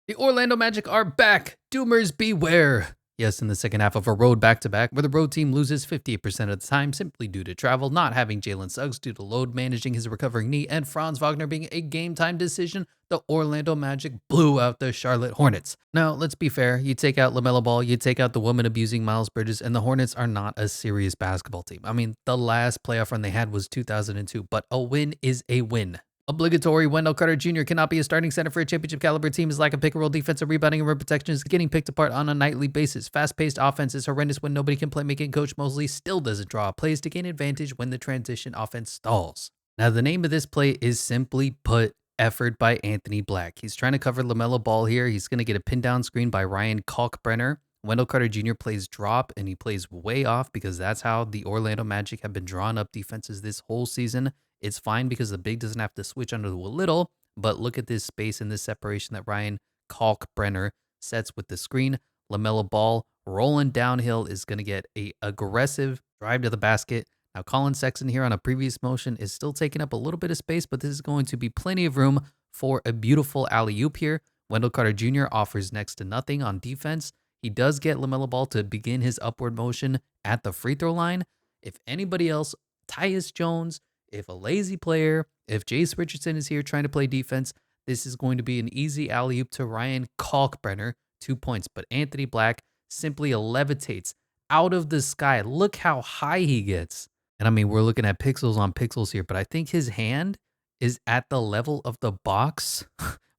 The Orlando Magic are back. Doomers beware. Yes, in the second half of a road back-to-back, where the road team loses 58% of the time simply due to travel, not having Jalen Suggs due to load managing his recovering knee, and Franz Wagner being a game-time decision, the Orlando Magic blew out the Charlotte Hornets. Now, let's be fair. You take out LaMelo Ball, you take out the woman abusing Miles Bridges, and the Hornets are not a serious basketball team. I mean, the last playoff run they had was 2002, but a win is a win. Obligatory Wendell Carter Jr. cannot be a starting center for a championship caliber team. His lack of pick and roll defensive rebounding and rim protection is getting picked apart on a nightly basis. Fast-paced offense is horrendous when nobody can play making. Coach Mosley still doesn't draw plays to gain advantage when the transition offense stalls. Now, the name of this play is simply put, effort by Anthony Black. He's trying to cover LaMelo Ball here. He's going to get a pin down screen by Ryan Kalkbrenner. Wendell Carter Jr. plays drop, and he plays way off because that's how the Orlando Magic have been drawing up defenses this whole season. It's fine because the big doesn't have to switch under the little, but look at this space and this separation that Ryan Kalkbrenner sets with the screen. LaMelo Ball rolling downhill is going to get a aggressive drive to the basket. Now, Colin Sexton here on a previous motion is still taking up a little bit of space, but this is going to be plenty of room for a beautiful alley-oop here. Wendell Carter Jr. offers next to nothing on defense. He does get LaMelo Ball to begin his upward motion at the free throw line. If anybody else, Tyus Jones, if a lazy player, if Jace Richardson is here trying to play defense, this is going to be an easy alley-oop to Ryan Kalkbrenner, 2 points. But Anthony Black simply levitates out of the sky. Look how high he gets. And I mean, we're looking at pixels on pixels here, but I think his hand is at the level of the box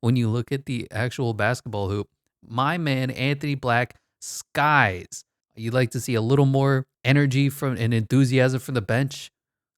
when you look at the actual basketball hoop. My man, Anthony Black, skies. You'd like to see a little more energy from and enthusiasm from the bench.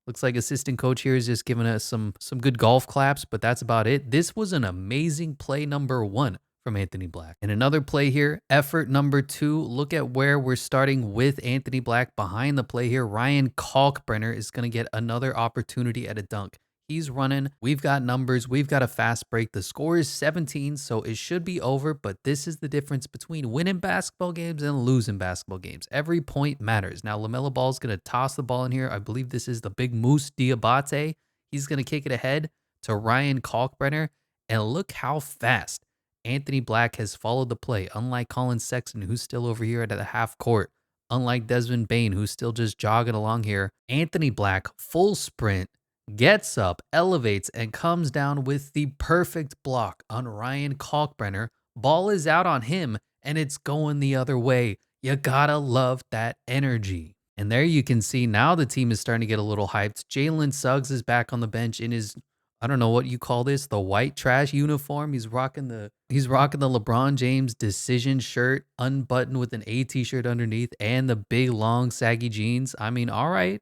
Looks like assistant coach here is just giving us some good golf claps, but that's about it. This was an amazing play number 1 from Anthony Black. And another play here, effort number 2. Look at where we're starting with Anthony Black behind the play here. Ryan Kalkbrenner is going to get another opportunity at a dunk. He's running. We've got numbers. We've got a fast break. The score is 17, so it should be over, but this is the difference between winning basketball games and losing basketball games. Every point matters. Now, LaMelo Ball is going to toss the ball in here. I believe this is the big Moose Diabate. He's going to kick it ahead to Ryan Kalkbrenner, and look how fast Anthony Black has followed the play, unlike Colin Sexton, who's still over here at the half court. Unlike Desmond Bane, who's still just jogging along here. Anthony Black, full sprint, gets up, elevates, and comes down with the perfect block on Ryan Kalkbrenner. Ball is out on him, and it's going the other way. You gotta love that energy. And there you can see now the team is starting to get a little hyped. Jalen Suggs is back on the bench in his, I don't know what you call this, the white trash uniform. He's rocking the LeBron James decision shirt, unbuttoned with an A t-shirt underneath, and the big long saggy jeans. I mean, all right.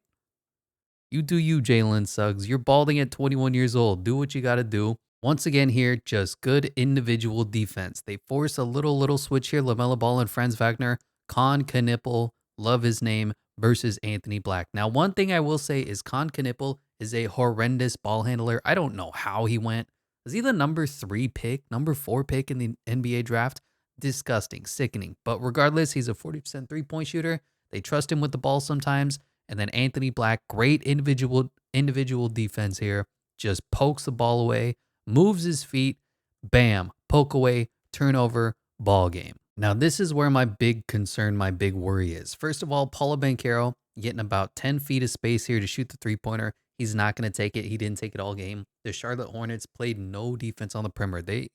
You do you, Jalen Suggs. You're balding at 21 years old. Do what you got to do. Once again here, just good individual defense. They force a little switch here. LaMelo Ball and Franz Wagner. Cain Knipple, love his name, versus Anthony Black. Now, one thing I will say is Cain Knipple is a horrendous ball handler. I don't know how he went. Was he the number 3 pick, number 4 pick in the NBA draft? Disgusting, sickening. But regardless, he's a 40% three-point shooter. They trust him with the ball sometimes. And then Anthony Black, great individual defense here. Just pokes the ball away, moves his feet, bam, poke away, turnover, ball game. Now, this is where my big concern, my big worry is. First of all, Banchero getting about 10 feet of space here to shoot the three-pointer. He's not going to take it. He didn't take it all game. The Charlotte Hornets played no defense on the perimeter. They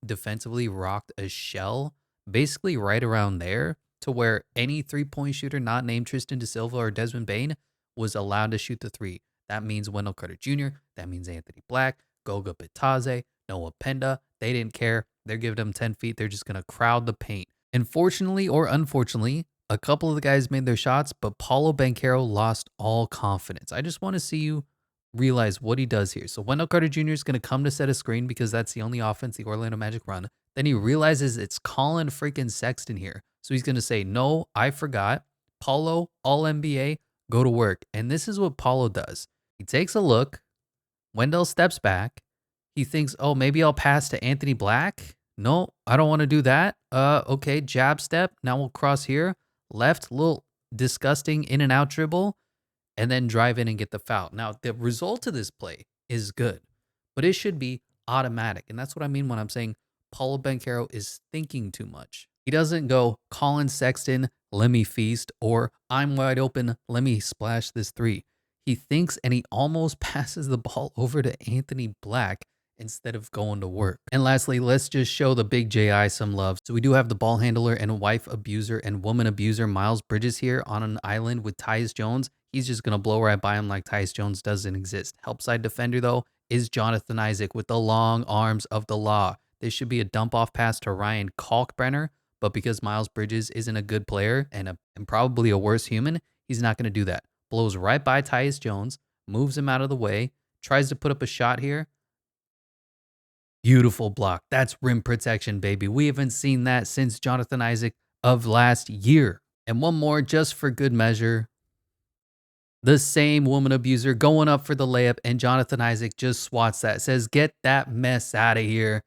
defensively rocked a shell basically right around there, to where any three-point shooter not named Tristan de Silva or Desmond Bane was allowed to shoot the three. That means Wendell Carter Jr., that means Anthony Black, Goga Bitadze, Noah Penda. They didn't care. They're giving them 10 feet. They're just going to crowd the paint. And fortunately or unfortunately, a couple of the guys made their shots, but Banchero lost all confidence. I just want to see you realize what he does here. So Wendell Carter Jr. is going to come to set a screen because that's the only offense the Orlando Magic run. Then he realizes it's Colin freaking Sexton here. So he's going to say, no, I forgot. Paulo, all-NBA, go to work. And this is what Paulo does. He takes a look. Wendell steps back. He thinks, oh, maybe I'll pass to Anthony Black. No, I don't want to do that. Okay, jab step. Now we'll cross here. Left, little disgusting in and out dribble. And then drive in and get the foul. Now, the result of this play is good, but it should be automatic. And that's what I mean when I'm saying Paulo Banchero is thinking too much. He doesn't go, Colin Sexton, let me feast, or I'm wide open, let me splash this three. He thinks and he almost passes the ball over to Anthony Black instead of going to work. And lastly, let's just show the big JI some love. So we do have the ball handler and wife abuser and woman abuser Miles Bridges here on an island with Tyus Jones. He's just going to blow right by him like Tyus Jones doesn't exist. Help side defender, though, is Jonathan Isaac with the long arms of the law. This should be a dump off pass to Ryan Kalkbrenner, but because Miles Bridges isn't a good player and probably a worse human, he's not going to do that. Blows right by Tyus Jones, moves him out of the way, tries to put up a shot here. Beautiful block. That's rim protection, baby. We haven't seen that since Jonathan Isaac of last year. And one more just for good measure. The same woman abuser going up for the layup, and Jonathan Isaac just swats that, says, get that mess out of here.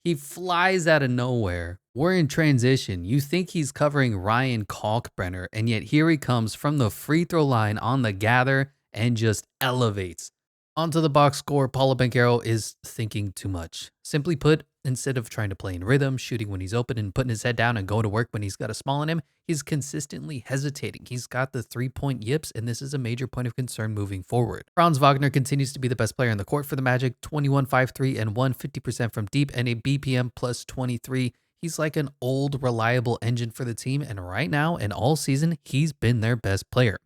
He flies out of nowhere. We're in transition. You think he's covering Ryan Kalkbrenner, and yet here he comes from the free throw line on the gather and just elevates. Onto the box score, Paulo Banchero is thinking too much. Simply put, instead of trying to play in rhythm, shooting when he's open and putting his head down and going to work when he's got a small in him, he's consistently hesitating. He's got the 3-point yips, and this is a major point of concern moving forward. Franz Wagner continues to be the best player in the court for the Magic, 21-5-3 and 150% from deep and a BPM plus 23. He's like an old, reliable engine for the team, and right now and all season, he's been their best player.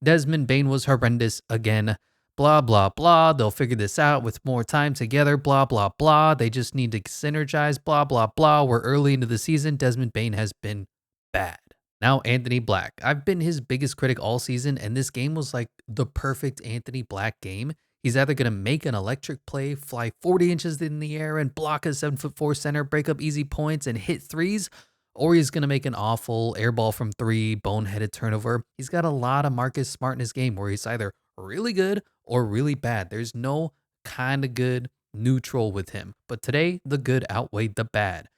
Desmond Bane was horrendous again. Blah, blah, blah. They'll figure this out with more time together. Blah, blah, blah. They just need to synergize. Blah, blah, blah. We're early into the season. Desmond Bane has been bad. Now, Anthony Black. I've been his biggest critic all season, and this game was like the perfect Anthony Black game. He's either going to make an electric play, fly 40 inches in the air, and block a 7'4" center, break up easy points, and hit threes, or he's going to make an awful air ball from three, boneheaded turnover. He's got a lot of Marcus Smart in his game where he's either really good or really bad. There's no kind of good neutral with him. But today, the good outweighed the bad.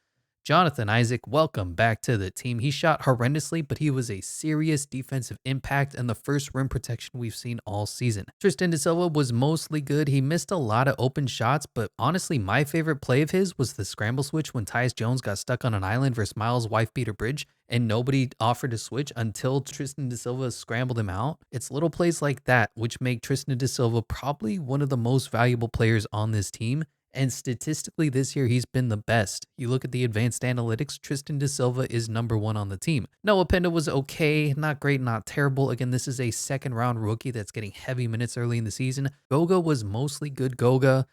Jonathan Isaac, welcome back to the team. He shot horrendously, but he was a serious defensive impact and the first rim protection we've seen all season. Tristan da Silva was mostly good. He missed a lot of open shots, but honestly, my favorite play of his was the scramble switch when Tyus Jones got stuck on an island versus Miles' wife beater bridge, and nobody offered to switch until Tristan da Silva scrambled him out. It's little plays like that which make Tristan da Silva probably one of the most valuable players on this team. And statistically this year, he's been the best. You look at the advanced analytics, Tristan da Silva is #1 on the team. Noah Penda was okay, not great, not terrible. Again, this is a second-round rookie that's getting heavy minutes early in the season. Goga was mostly good Goga.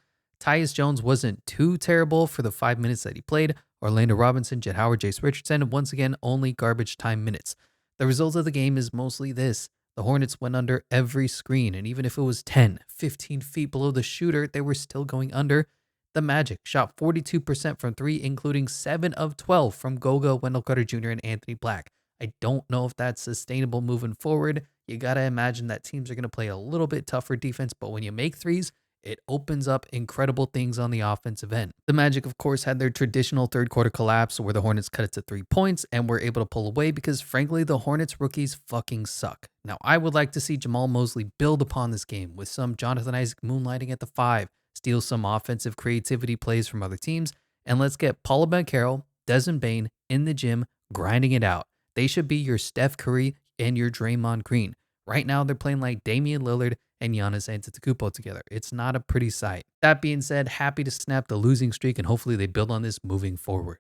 Tyus Jones wasn't too terrible for the 5 minutes that he played. Orlando Robinson, Jet Howard, Jace Richardson, once again, only garbage time minutes. The result of the game is mostly this. The Hornets went under every screen, and even if it was 10, 15 feet below the shooter, they were still going under. The Magic shot 42% from three, including 7 of 12 from Goga, Wendell Carter Jr., and Anthony Black. I don't know if that's sustainable moving forward. You got to imagine that teams are going to play a little bit tougher defense, but when you make threes, it opens up incredible things on the offensive end. The Magic, of course, had their traditional third quarter collapse where the Hornets cut it to 3 points and were able to pull away because, frankly, the Hornets rookies fucking suck. Now, I would like to see Jamal Mosley build upon this game with some Jonathan Isaac moonlighting at the 5, steal some offensive creativity plays from other teams, and let's get Paulo Banchero, Desmond Bane in the gym grinding it out. They should be your Steph Curry and your Draymond Green. Right now, they're playing like Damian Lillard and Giannis Antetokounmpo together. It's not a pretty sight. That being said, happy to snap the losing streak, and hopefully they build on this moving forward.